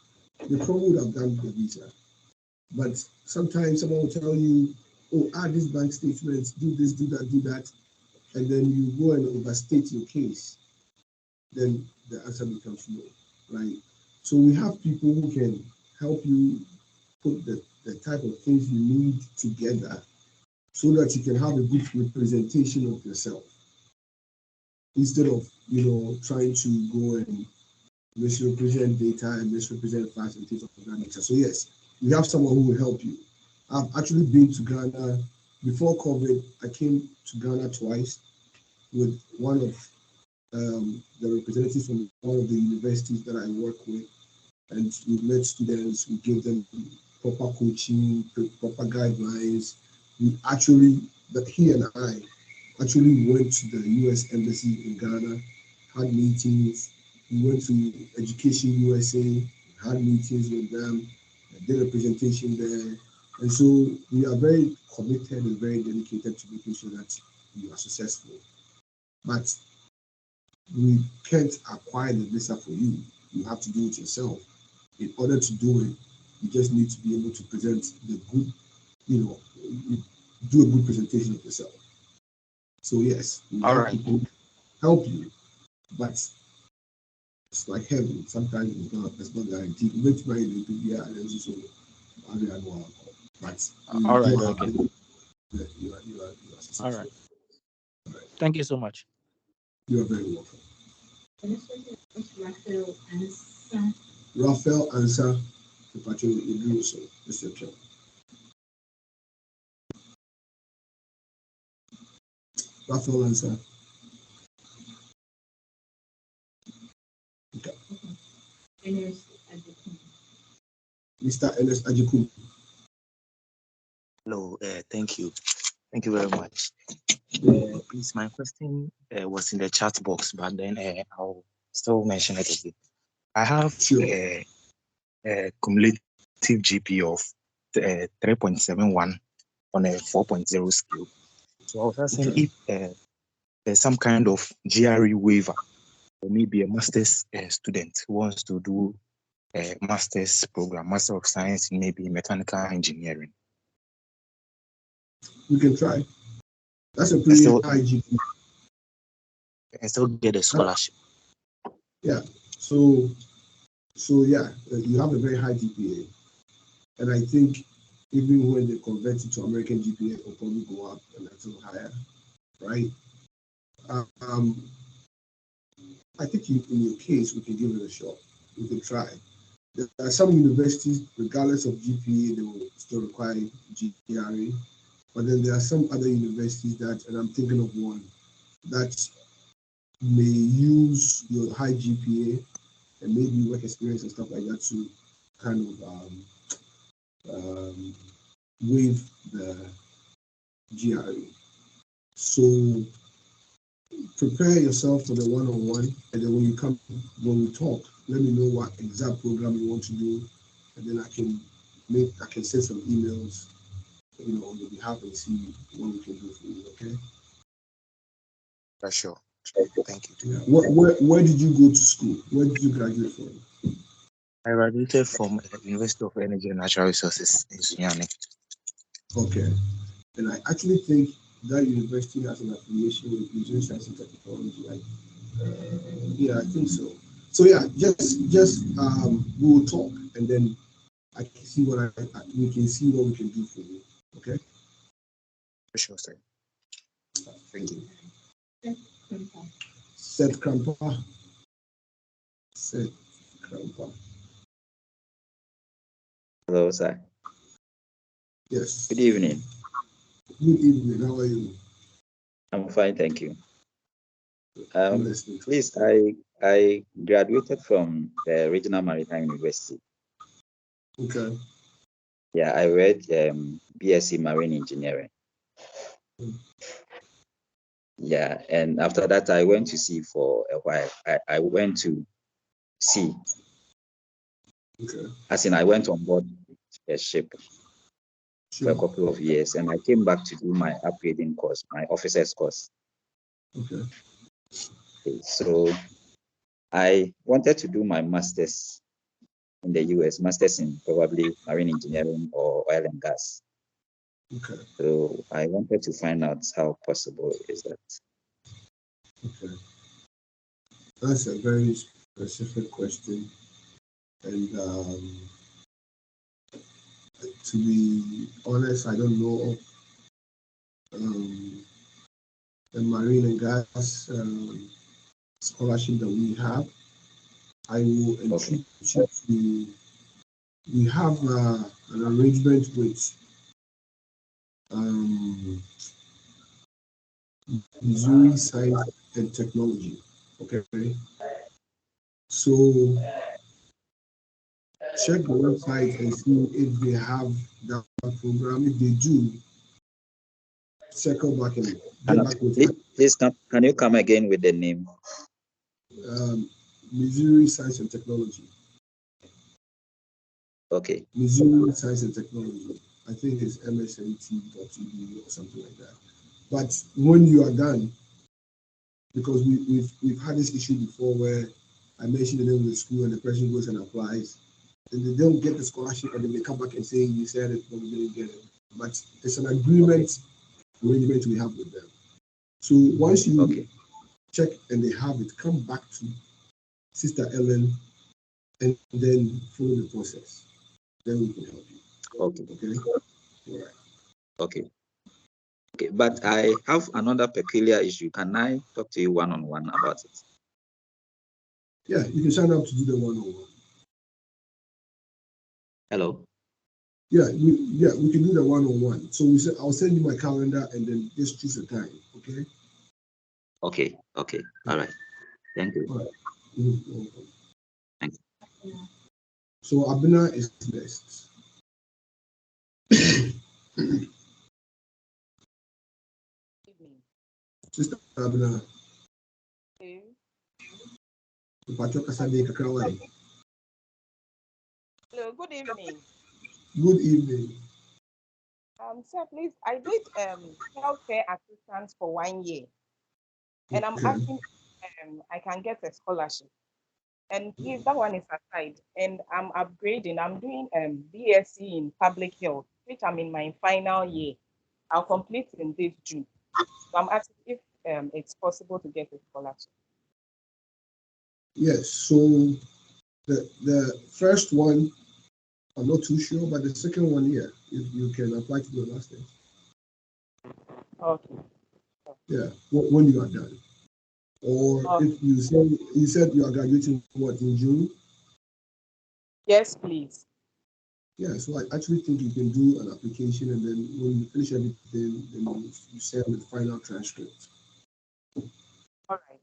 they probably would have done the visa. But sometimes someone will tell you, oh, add this bank statement, do this, do that, and then you go and overstate your case. Then the answer becomes no, right? So we have people who can help you put the type of things you need together so that you can have a good representation of yourself instead of trying to go and misrepresent data and misrepresent facts and things of that nature. So yes, we have someone who will help you. I've actually been to Ghana before COVID. I came to Ghana twice with one of the representatives from one of the universities that I work with, and we met students. We gave them proper coaching, proper guidelines. He and I actually went to the U.S. Embassy in Ghana, had meetings. We went to Education USA, had meetings with them, did a presentation there. And so we are very committed and very dedicated to making sure that you are successful. But we can't acquire the visa for you. You have to do it yourself. In order to do it, you just need to be able to present the good, you do a good presentation of yourself. So yes, we have people help you, but it's like heaven. Sometimes it's not guaranteed. But all right, okay. All right. Thank you so much. You are very welcome. Raphael Ansa. Raphael Ansa, the patron will so, etc. Raphael Ansa. Okay. Mr. Ernest Ajikum. Hello, thank you. Thank you very much. Please, my question was in the chat box, but then I'll still mention it again. I have a cumulative GPA of 3.71 on a 4.0 scale. So I was asking if there's some kind of GRE waiver, or maybe a master's student who wants to do a master's program, Master of Science in maybe mechanical engineering. We can try. That's a pretty high GPA. And still get a scholarship. Yeah. So yeah, you have a very high GPA, and I think even when they convert it to American GPA, it will probably go up a little higher, right? I think in your case, we can give it a shot. We can try. There are some universities, regardless of GPA, they will still require GRE. But then there are some other universities that, and I'm thinking of one, that may use your high GPA and maybe work experience and stuff like that to kind of waive the GRE. So prepare yourself for the one-on-one, and then when we talk, let me know what exact program you want to do, and then I can send some emails, on your behalf and see what we can do for you. Okay? Sure. Thank you. Yeah. Where did you go to school? Where did you graduate from? I graduated from University of Energy and Natural Resources in Sunyani. Okay. And I actually think that university has an affiliation with Nigerian Science and Technology. Yeah, I think so. So yeah, just we will talk, and then I can see we can see what we can do for you. Okay. Sure, sir. Thank you. Seth Krampa. Hello, sir. Yes. Good evening. Good evening. How are you? I'm fine, thank you. Please, I graduated from the Regional Maritime University. Okay. Yeah, I read BSc Marine Engineering. Yeah, and after that, I went to sea for a while. I went to sea. Okay. As in, I went on board a ship for a couple of years, and I came back to do my upgrading course, my officer's course. Okay. So I wanted to do my master's in the US, master's in probably marine engineering or oil and gas. Okay. So I wanted to find out how possible is that. Okay. That's a very specific question. And to be honest, I don't know the marine and gas scholarship that we have. I will introduce you to, we have an arrangement with Missouri Science and Technology. Okay. So check the website and see if they have that program. If they do, circle back and get back with Please, can you come again with the name? Missouri Science and Technology. Okay. Missouri Science and Technology. I think it's msnt.edu or something like that. But when you are done, because we've had this issue before where I mentioned the name of the school and the person goes and applies, and they don't get the scholarship, and then they come back and say you said it, but we didn't get it. But it's an arrangement we have with them. So once you check and they have it, come back to Sister Ellen and then follow the process. Then we can help you. Okay. Okay. All right. Okay. Okay, but I have another peculiar issue. Can I talk to you one-on-one about it? Yeah, you can sign up to do the one-on-one. Hello? Yeah, we can do the one-on-one. So I'll send you my calendar and then just choose a time, okay? Okay, all right. Thank you. All right. Mm-hmm. Thank you. So Abena is next. Sister Abena. Hello, good evening. Good evening. Sir, please, I did healthcare assistance for 1 year, and I'm asking I can get a scholarship. And please, that one is aside, and I'm upgrading. I'm doing BSc in public health, which I'm in my final year. I'll complete in this June. So I'm asking if it's possible to get a scholarship. Yes, so the first one, I'm not too sure, but the second one, yeah, you can apply to the master's. Okay. Yeah, when you are done. Or if you said you are graduating what, in June? Yes, please. Yeah, so I actually think you can do an application, and then when you finish everything, then you send the final transcript. All right.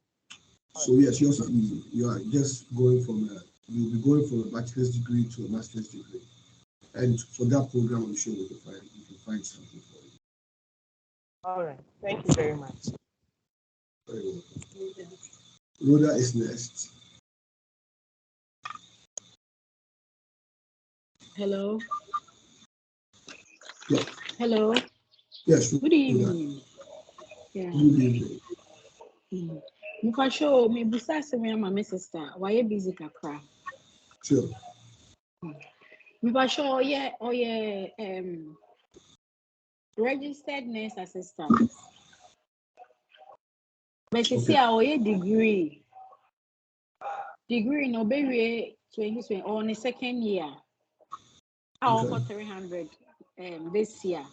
So yes, yours is easy. You are just going you'll be going from a bachelor's degree to a master's degree. And for that program, I'm sure we can find something for you. All right. Thank you very much. Very well. Rhoda is next. Hello. Yeah. Hello. Yes. Good evening. Yeah. Good evening. Muka show me busasa me ama my sister. Why you busy kakra? Sure. Muka show yeah registered nurse assistant. But you see our degree no be 2020 on the second year. Our for 300 this year.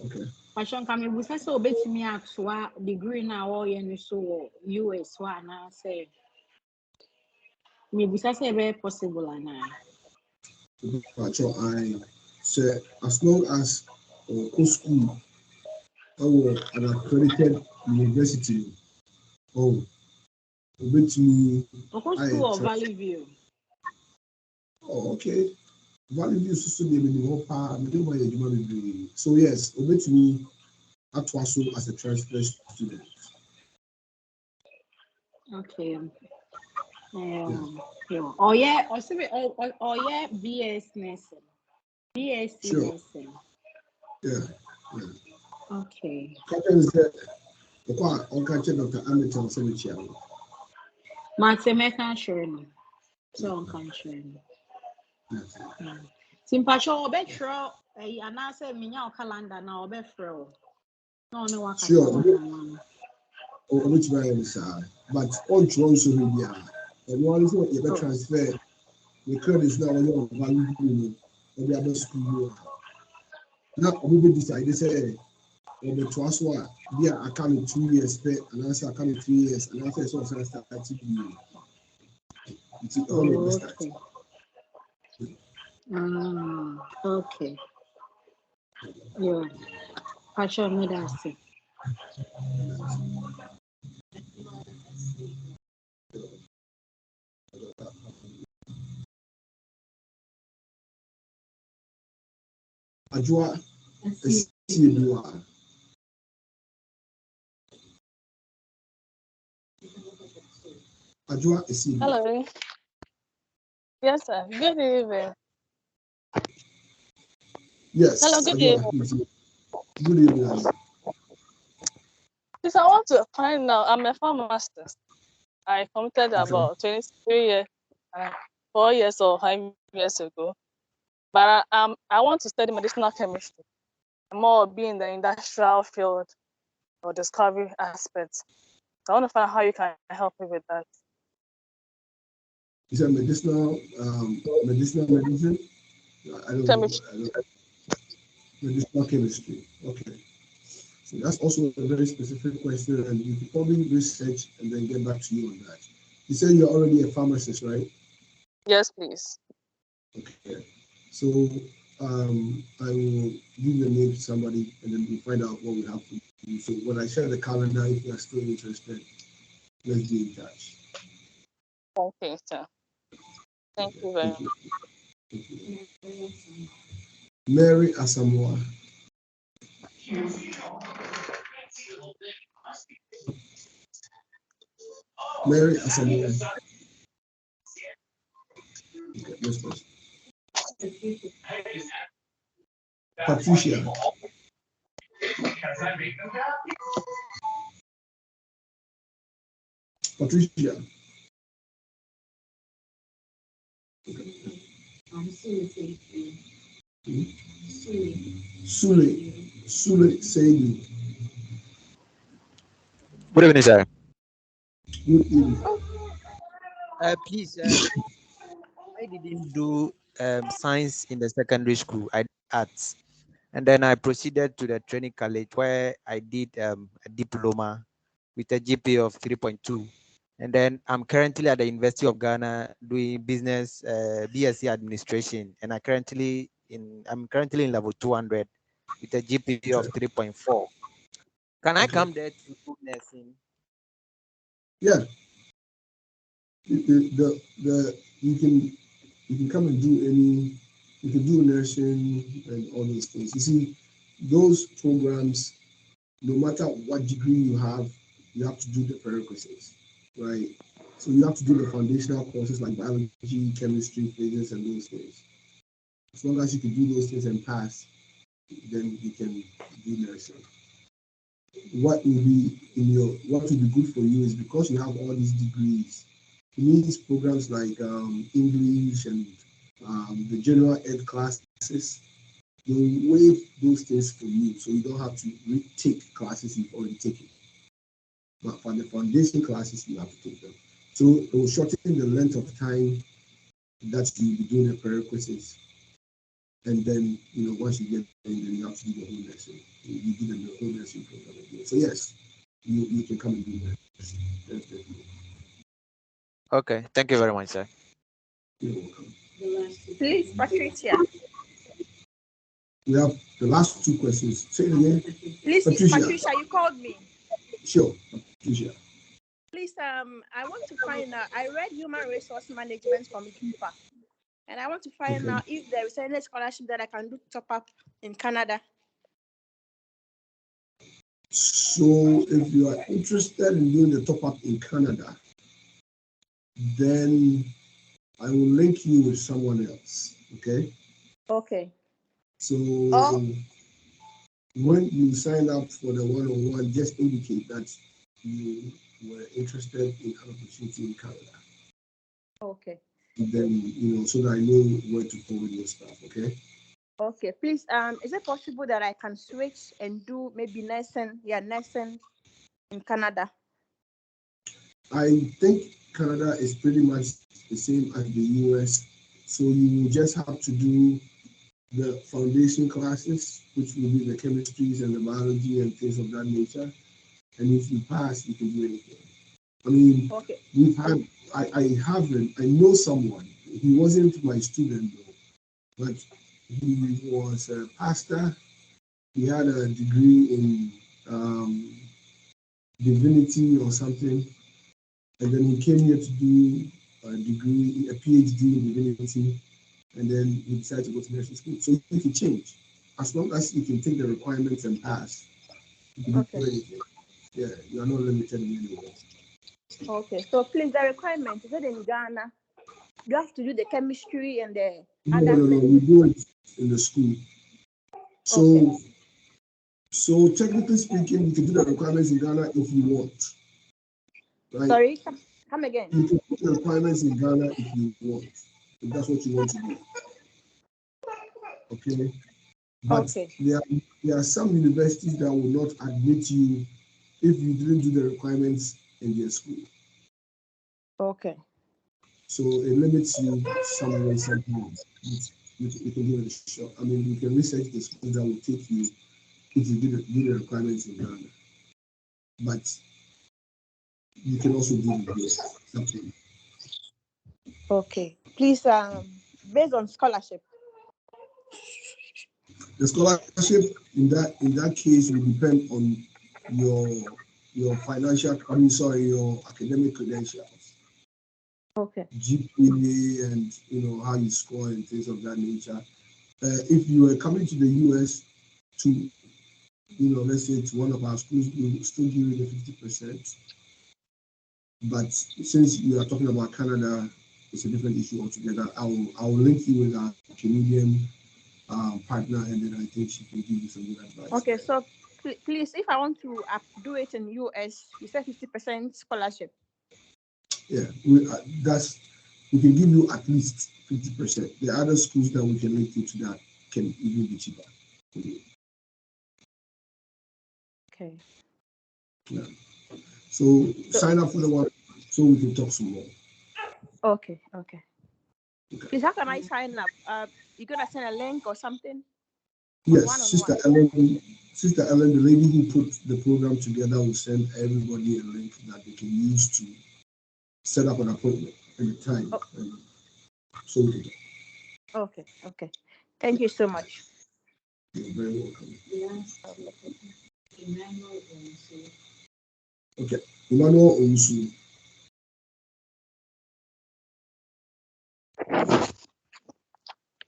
Okay. Passion come busa say obetimi atwa degree na wo ye no so US one na say me busa say be possible ana. I say as long as school or an accredited university obetumi school or Valley View. Oh, okay. Valley View so dey me pa me dey buy ejuma bebree. So yes, obetumi atwaso as a transfer student. Okay. Oh yeah, BS nursing. BSc nursing. Yeah. Okay. Captain said, Dr. Hamilton Cemetery. Mathematical sharing. So on sharing. Simpasho obetro anase minya calendar na obefro. No waka. Sure. Which way is but on Toronto media. And one is what you transfer. The credits now on value of the other school. Now we will decide say the trust one be a account 2 years pay and answer account 3 years and answer so start it's all the start. Okay. Yeah. Passion me that say. Ajua Esiedua. Ajua Esiedua. Hello. Yes, sir. Good evening. Yes. Hello, good evening. Good evening. Since I want to find out, I'm a pharmacist. I completed about 23 years, 4 years or 5 years ago. But I want to study medicinal chemistry. More be in the industrial field or discovery aspect. So I want to find out how you can help me with that. Is that medicinal medicine? I don't know. Medicinal chemistry. Okay. So that's also a very specific question, and you could probably research and then get back to you on that. You said you're already a pharmacist, right? Yes, please. Okay. So I will give the name to somebody, and then we'll find out what we have to do. So when I share the calendar, if you are still interested, let's be in touch. Okay, sir. Thank you very Thank much. you. Thank you. Mary Asamoah. Mary Asamoah. Okay, next person. Patricia. Patricia. Sule Seidu. Good evening, sir. Good evening. Please, I didn't do science in the secondary school. I did arts. And then I proceeded to the training college where I did a diploma with a GPA of 3.2. And then I'm currently at the University of Ghana doing business BSc administration. And I'm currently in level 200 with a GPA of 3.4. Can I come there to do nursing? Yeah. You can come and you can do nursing and all those things. You see, those programs, no matter what degree you have to do the prerequisites, right? So you have to do the foundational courses like biology, chemistry, physics, and those things. As long as you can do those things and pass, then you can do nursing. What will be good for you is because you have all these degrees. It means programs like English and the general ed classes, they will waive those things for you, so you don't have to retake classes you've already taken. But for the foundation classes, you have to take them. So it will shorten the length of time that you'll be doing the prerequisites. And then, once you get in, then you have to do the whole nursing. You do the whole nursing program again. So yes, you can come and do that. Definitely. Okay, thank you very much, sir. You're welcome. Please, Patricia. We have the last two questions. Say it again. Please, Patricia, you called me. Sure, Patricia. Please, I want to find out. I read human resource management from KIPA, and I want to find out if there is any scholarship that I can do top up in Canada. So, if you are interested in doing the top up in Canada, then I will link you with someone else. Okay. Okay. So when you sign up for the one-on-one, just indicate that you were interested in an opportunity in Canada. Okay. And then, so that I know where to forward your stuff, okay? Okay, please, is it possible that I can switch and do maybe nursing in Canada? I think Canada is pretty much the same as the US. So you will just have to do the foundation classes, which will be the chemistries and the biology and things of that nature. And if you pass, you can do anything. I mean, I know someone. He wasn't my student though, but he was a pastor. He had a degree in divinity or something, and then he came here to do a PhD in divinity, and then he decided to go to nursing school. So you can change as long as you can take the requirements and pass. You can do anything. Yeah, you are not limited in any way. Okay, so please, the requirement is that in Ghana, you have to do the chemistry and the No, we do it in the school. So, so technically speaking, you can do the requirements in Ghana if you want. Right? Sorry, come again. You can put the requirements in Ghana if you want, if that's what you want to do. Okay. But there are some universities that will not admit you if you didn't do the requirements in their school. Okay. So it limits you some way, somehow. You can give it a shot. I mean, you can research the schools that will take you if you do the requirements in Ghana. But you can also do it here. Something. Okay. Please, based on scholarship. The scholarship in that case will depend on your financial, your academic credentials. Okay. GPA and how you score and things of that nature. If you were coming to the US to, let's say to one of our schools, we will still give you the 50%. But since you are talking about Canada, it's a different issue altogether. I'll link you with our Canadian partner, and then I think she can give you some good advice. Okay, so please, if I want to do it in US, you said 50% scholarship. Yeah, we can give you at least 50%. The other schools that we can link you to that can even be cheaper. Okay. Yeah. So sign up for the one so we can talk some more. Okay. Please, how can I sign up? You're gonna send a link or something? Yes, Sister Ellen, the lady who put the program together, will send everybody a link that they can use to set up an appointment at the time. So we can talk. Okay. Thank you so much. You're very welcome. Okay, Emmanuel Owusu.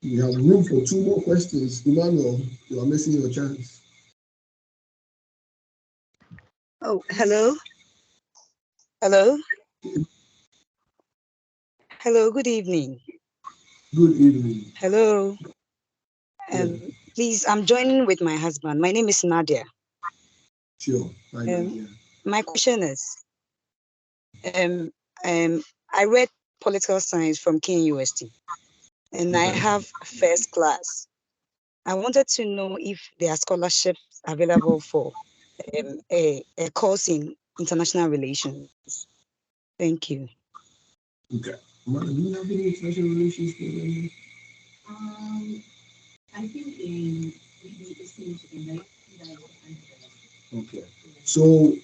We have room for 2 more questions. Emmanuel, you are missing your chance. Oh, hello. Hello, good evening. Good evening. Hello. Please, I'm joining with my husband. My name is Nadia. Sure. Nadia. My question is, I read political science from King UST, and I have first class. I wanted to know if there are scholarships available for a course in international relations. Thank you. Okay. Mother, do you have any international relations program? I think in maybe Okay. So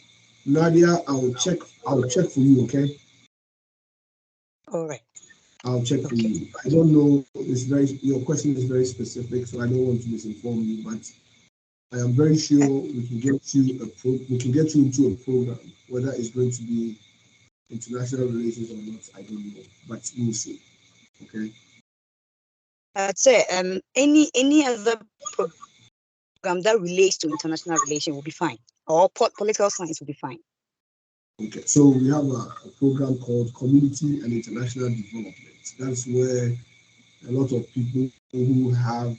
Nadia, I'll check for you, okay? All right. I'll check for you. I don't know. Your question is very specific, so I don't want to misinform you, but I am very sure we can get you into a program. Whether it's going to be international relations or not, I don't know, but we'll see. Okay. Any other program that relates to international relations will be fine, or political science will be fine. Okay, so we have a program called Community and International Development. That's where a lot of people who have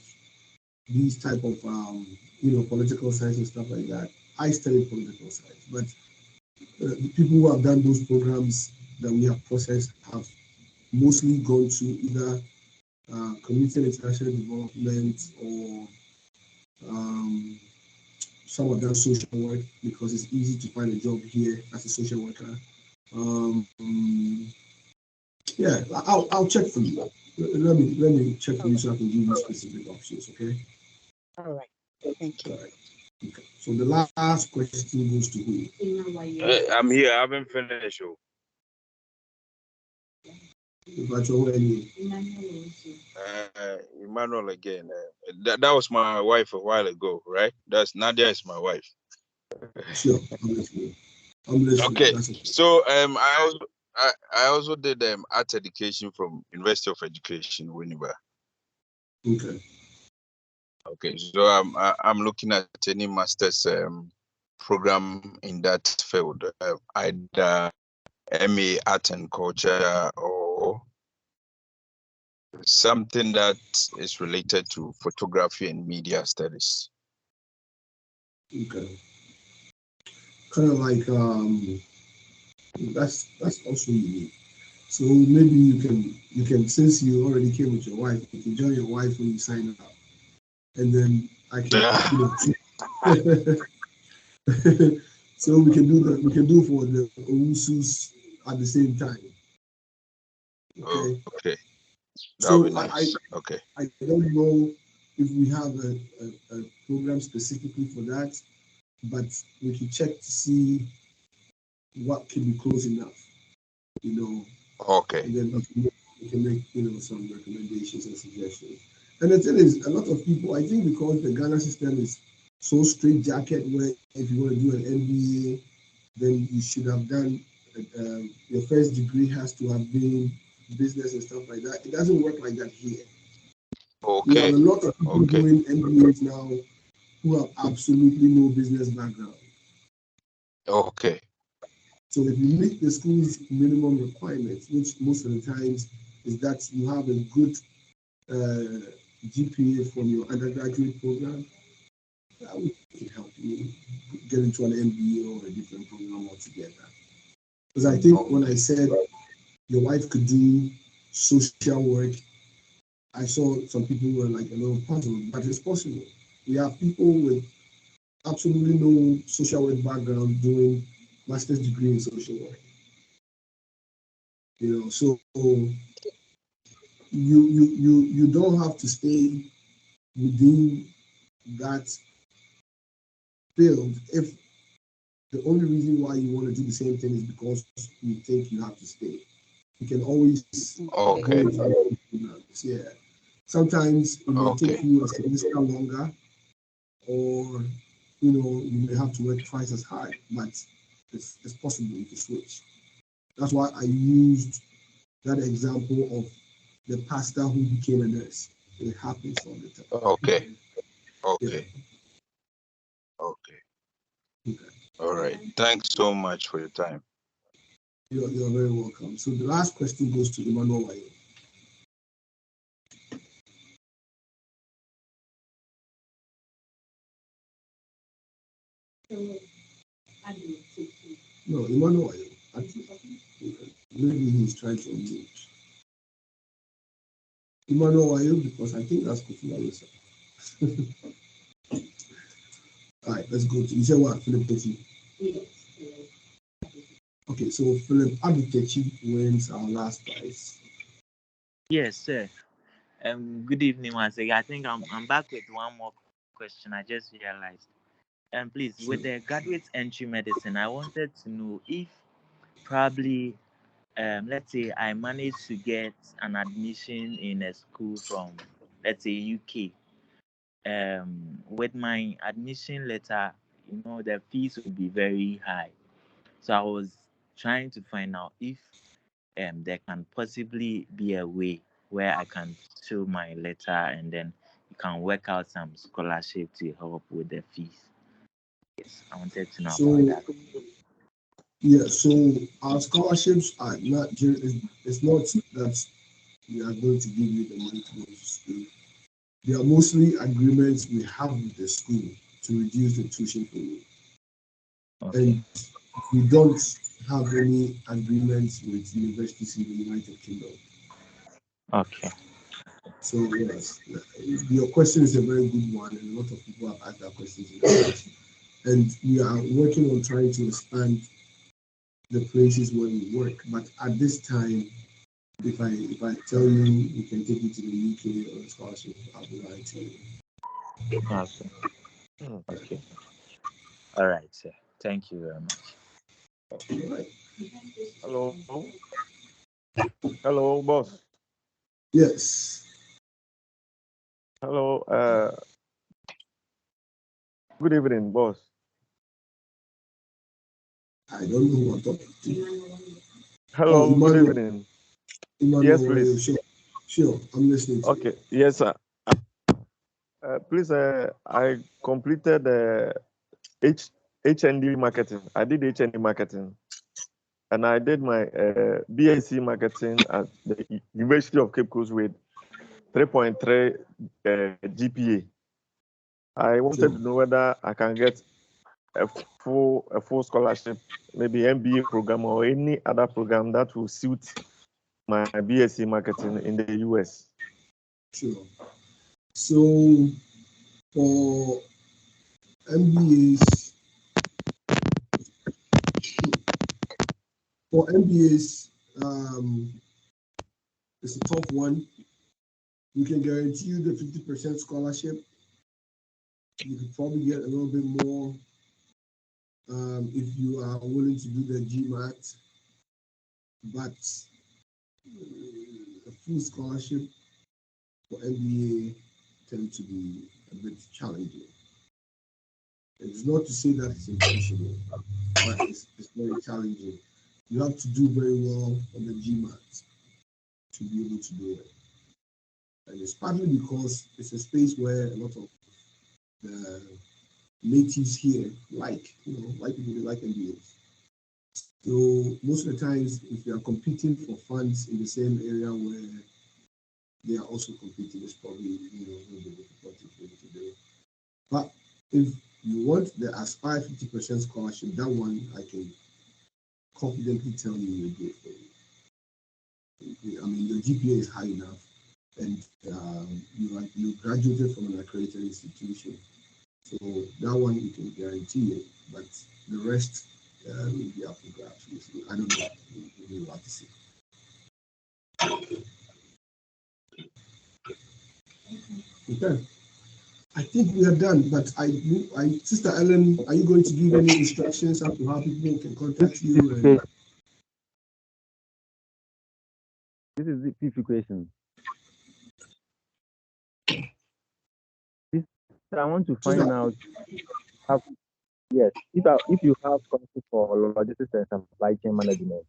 these type of political science and stuff like that. I studied political science, but the people who have done those programs that we have processed have mostly gone to either community and international development or some of them social work, because it's easy to find a job here as a social worker. Yeah, I'll check for you. Let me check for you so I can give you specific options. Okay. All right. Thank you. All right. Okay. So the last question goes to who? I'm here. I haven't finished. Emmanuel again. That was my wife a while ago, right? That's Nadia is my wife. Sure. I'm listening. Okay. So I also did art education from University of Education, Winneba. Okay. Okay. So I'm looking at any master's program in that field, either MA Art and Culture or something that is related to photography and media studies. Okay. Kind of like that's also unique. So maybe you can since you already came with your wife, you can join your wife when you sign up, and then I can. So we can do that. We can do for the Owusus at the same time. Okay. Okay. So nice. I don't know if we have a program specifically for that, but we can check to see what can be close enough, Okay. and then we can make, some recommendations and suggestions. And the thing is, a lot of people, I think because the Ghana system is so straitjacket, where if you want to do an MBA, then you should have done, your first degree has to have been business and stuff like that. It doesn't work like that here. We have a lot of people doing MBAs now who have absolutely no business background. Okay. So if you meet the school's minimum requirements, which most of the times is that you have a good GPA from your undergraduate program, that will help you get into an MBA or a different program altogether. Because I think when I said your wife could do social work, I saw some people were like a little puzzled, but it's possible. We have people with absolutely no social work background doing master's degree in social work. So you don't have to stay within that field if the only reason why you want to do the same thing is because you think you have to stay. You can always go into other programs. Yeah. Sometimes it may take you a semester longer, or you may have to work twice as hard, but it's possible to switch. That's why I used that example of the pastor who became a nurse. It happens all the time. Okay. Yeah. Okay. All right. Thanks so much for your time. You're very welcome. So the last question goes to Emmanuel Wayo. No, Emmanuel Wayo. Maybe he's trying to unmute. Emmanuel Wayo, because I think that's Kofi Alusa. All right, let's go to, you said what, Philip Techi? Okay, so Philip Adutechi wins our last prize. Yes, sir. Good evening once again. I think I'm back with one more question. I just realized. Please, with the graduate entry medicine, I wanted to know if probably, let's say I managed to get an admission in a school from, let's say, UK. With my admission letter, the fees would be very high. So I was trying to find out if there can possibly be a way where I can show my letter and then you can work out some scholarship to help with the fees. Yes, I wanted to know about that. Yeah, so our scholarships are not, it's not that we are going to give you the money to go to school. They are mostly agreements we have with the school to reduce the tuition for you. Okay. And we don't have any agreements with universities in the United Kingdom. Okay. So yes, your question is a very good one, and a lot of people have asked that question in the past. And we are working on trying to expand the places where we work. But at this time, if I tell you we can take you to the UK or a scholarship, I'll be lying to you. Okay. All right, sir. Thank you very much. All right. Hello. Hello, boss. Yes. Hello. Good evening, boss. I don't know who I'm talking to. Hello, good evening. Emmanuel, yes, please. Sure, I'm listening to you. Yes, sir. Please, I completed HND marketing. I did HND marketing. And I did my BSc marketing at the University of Cape Coast with 3.3 GPA. I wanted to know whether I can get a full scholarship, maybe MBA program or any other program that will suit my BSc marketing in the US. Sure. So for MBAs, it's a tough one We can guarantee you the 50% scholarship. You could probably get a little bit more if you are willing to do the GMAT, but a full scholarship for MBA tends to be a bit challenging. It's not to say that it's impossible, but it's very challenging. You have to do very well on the GMAT to be able to do it. And it's partly because it's a space where a lot of the natives here white people, they like MBAs. So most of the times, if you are competing for funds in the same area where they are also competing, it's probably a little bit difficult for you to do. But if you want the Aspire 50% scholarship, that one I can confidently tell you you'll do it for you. I mean, your GPA is high enough, and you graduated from an accredited institution, so that one you can guarantee it. But the rest will be up to grabs. I don't know. We'll have to see. Okay. I think we are done, but Sister Ellen, are you going to give any instructions as to how people can contact you? This is the fifth equation. I want to find out. Yes, if you have scholarship for logistics and supply chain management,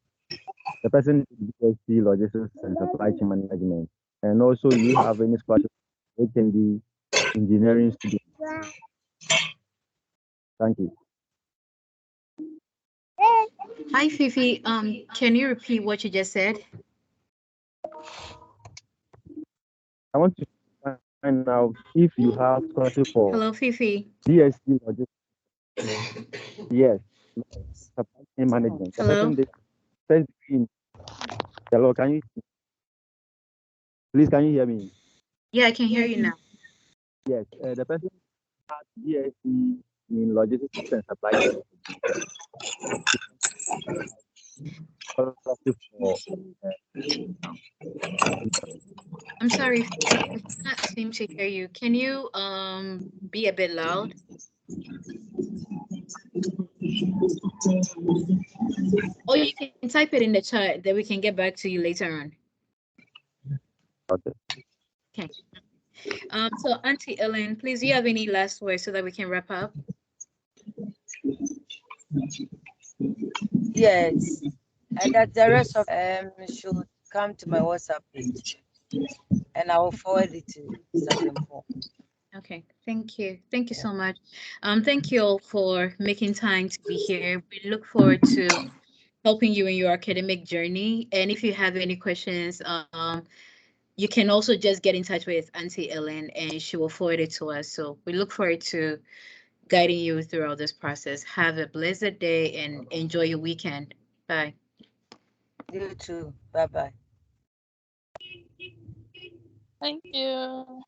the person is BSc logistics and supply chain management, and also you have any scholarship for HND engineering students. Thank you. Hi, Fifi. Can you repeat what you just said? I want to find out if you have scholarship for. Hello, Fifi. BSc logistics. Yes, supply chain management. The Hello. person that first degree. Hello, can you? Please, can you hear me? Yeah, I can hear you now. Yes, the person has BSc in logistics and supply chain. I'm sorry, I can't seem to hear you. Can you be a bit loud? Or you can type it in the chat, then we can get back to you later on. Okay. Okay. So Auntie Ellen, please, do you have any last words so that we can wrap up? Yes, and that the rest of should come to my WhatsApp page, and I will forward it to Sapempo. Okay, thank you. Thank you so much. Thank you all for making time to be here. We look forward to helping you in your academic journey. And if you have any questions, you can also just get in touch with Auntie Ellen and she will forward it to us. So we look forward to guiding you throughout this process. Have a blessed day and enjoy your weekend. Bye. You too. Bye-bye. Thank you.